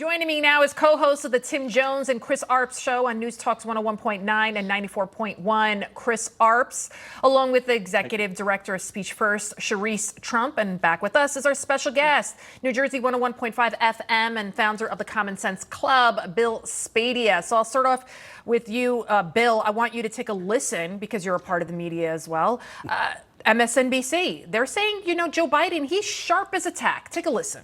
Joining me now is co-host of the Tim Jones and Chris Arps show on News Talks 101.9 and 94.1, Chris Arps, along with the executive director of Speech First, Charisse Trump. And back with us is our special guest, New Jersey 101.5 FM and founder of the Common Sense Club, Bill Spadea. So I'll start off with you, Bill. I want you to take a listen because you're a part of the media as well. MSNBC, they're saying, Joe Biden, he's sharp as a tack. Take a listen.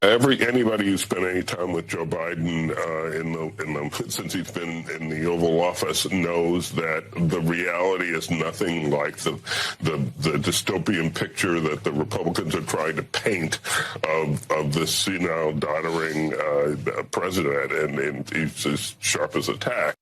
Anybody who's spent any time with Joe Biden since he's been in the Oval Office knows that the reality is nothing like the dystopian picture that the Republicans are trying to paint of this senile, doddering president, and he's as sharp as a tack.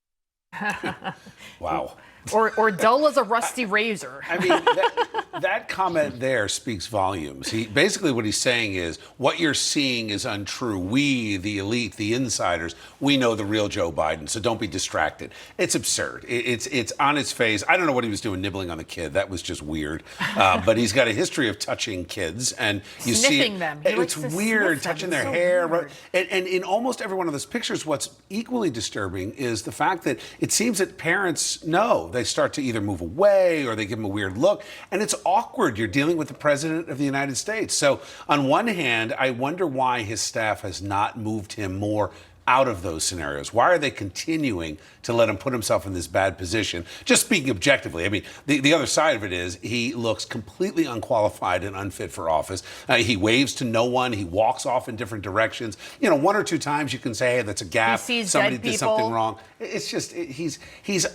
Wow. Or dull as a rusty razor. I mean, that comment there speaks volumes. Basically what he's saying is, what you're seeing is untrue. We, the elite, the insiders, we know the real Joe Biden, so don't be distracted. It's absurd. It's on its face. I don't know what he was doing nibbling on the kid. That was just weird. But he's got a history of touching kids, and you Sniffing see them. It's weird, touching their hair. Weird. And in almost every one of those pictures, what's equally disturbing is the fact that it seems that parents know. They start to either move away or they give him a weird look. And it's awkward. You're dealing with the president of the United States. So on one hand, I wonder why his staff has not moved him more out of those scenarios. Why are they continuing to let him put himself in this bad position? Just speaking objectively, I mean, the other side of it is he looks completely unqualified and unfit for office. He waves to no one. He walks off in different directions. One or two times you can say, hey, that's a gaffe. Somebody did something wrong. It's just, he's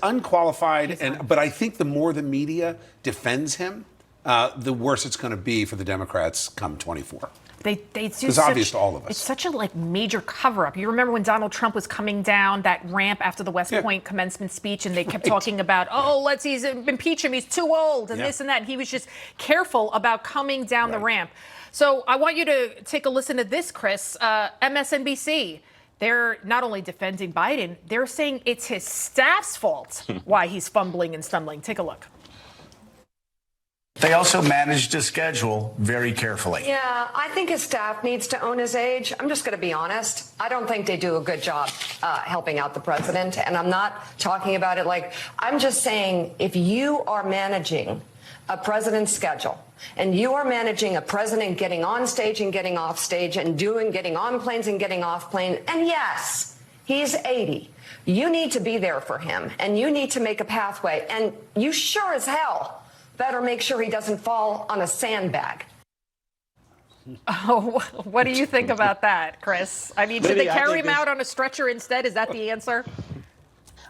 unqualified. But I think the more the media defends him, the worse it's going to be for the Democrats come 24. It's obvious to all of us. It's such a major cover-up. You remember when Donald Trump was coming down that ramp after the West Point commencement speech, and they kept talking about, let's impeach him, he's too old, and this and that. And he was just careful about coming down the ramp. So I want you to take a listen to this, Chris. MSNBC, they're not only defending Biden, they're saying it's his staff's fault why he's fumbling and stumbling. Take a look. They also managed his schedule very carefully. Yeah, I think his staff needs to own his age. I'm just going to be honest. I don't think they do a good job helping out the president. And I'm not talking about it I'm just saying if you are managing a president's schedule and you are managing a president getting on stage and getting off stage and getting on planes and getting off planes, and yes, he's 80. You need to be there for him and you need to make a pathway. And you sure as hell better make sure he doesn't fall on a sandbag. Oh, what do you think about that, Chris? I mean, should they carry him out on a stretcher instead? Is that the answer?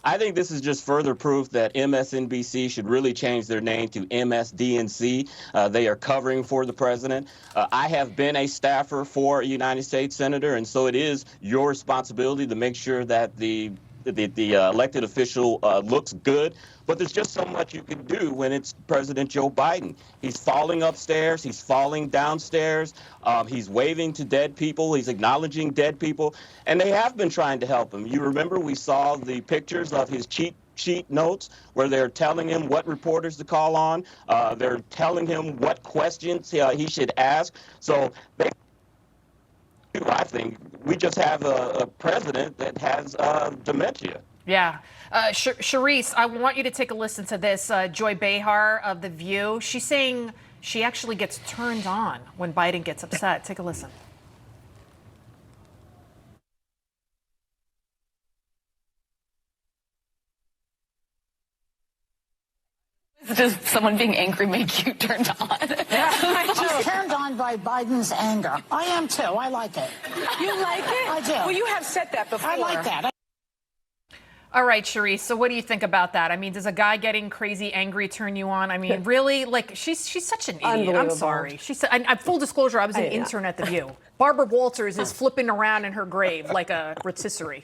I think this is just further proof that MSNBC should really change their name to MSDNC. They are covering for the president. I have been a staffer for a United States senator, and so it is your responsibility to make sure that the elected official looks good. But there's just so much you can do when it's President Joe Biden. He's falling upstairs. He's falling downstairs. He's waving to dead people. He's acknowledging dead people. And they have been trying to help him. You remember we saw the pictures of his cheat sheet notes where they're telling him what reporters to call on. They're telling him what questions he should ask. So I think we just have a president that has dementia. Yeah. Charisse, I want you to take a listen to this. Joy Behar of The View, she's saying she actually gets turned on when Biden gets upset. Take a listen. Does someone being angry make you turned on? I'm turned on by Biden's anger. I am too. I like it. You like it? I do. Well, you have said that before. I like that. All right, Charisse, so what do you think about that? I mean, does a guy getting crazy angry turn you on? I mean, really? She's such an idiot. I'm sorry. Full disclosure, I was an intern at The View. Barbara Walters is flipping around in her grave like a rotisserie.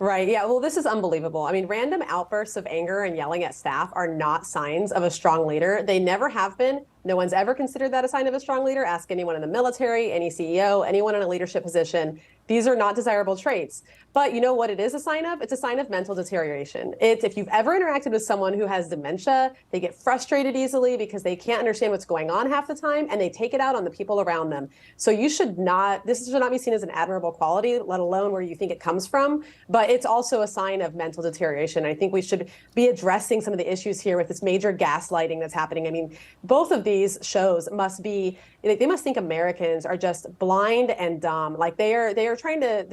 Right. Yeah. Well, this is unbelievable. I mean, random outbursts of anger and yelling at staff are not signs of a strong leader. They never have been, No one's ever considered that a sign of a strong leader. Ask anyone in the military, any CEO, anyone in a leadership position. These are not desirable traits. But you know what it is a sign of? It's a sign of mental deterioration. It's if you've ever interacted with someone who has dementia, they get frustrated easily because they can't understand what's going on half the time, and they take it out on the people around them. So this should not be seen as an admirable quality, let alone where you think it comes from. But it's also a sign of mental deterioration. I think we should be addressing some of the issues here with this major gaslighting that's happening. I mean, both of these shows must think Americans are just blind and dumb. Like they're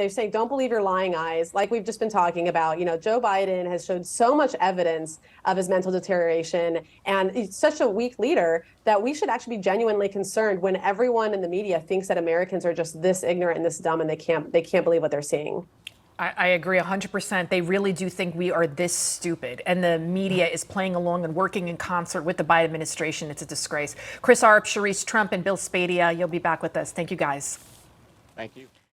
saying, don't believe your lying eyes. Like we've just been talking about, Joe Biden has showed so much evidence of his mental deterioration, and he's such a weak leader that we should actually be genuinely concerned when everyone in the media thinks that Americans are just this ignorant and this dumb, and they can't believe what they're seeing. I agree 100%. They really do think we are this stupid, and the media is playing along and working in concert with the Biden administration. It's a disgrace. Chris Arps, Charisse Trump, and Bill Spadia, you'll be back with us. Thank you, guys. Thank you.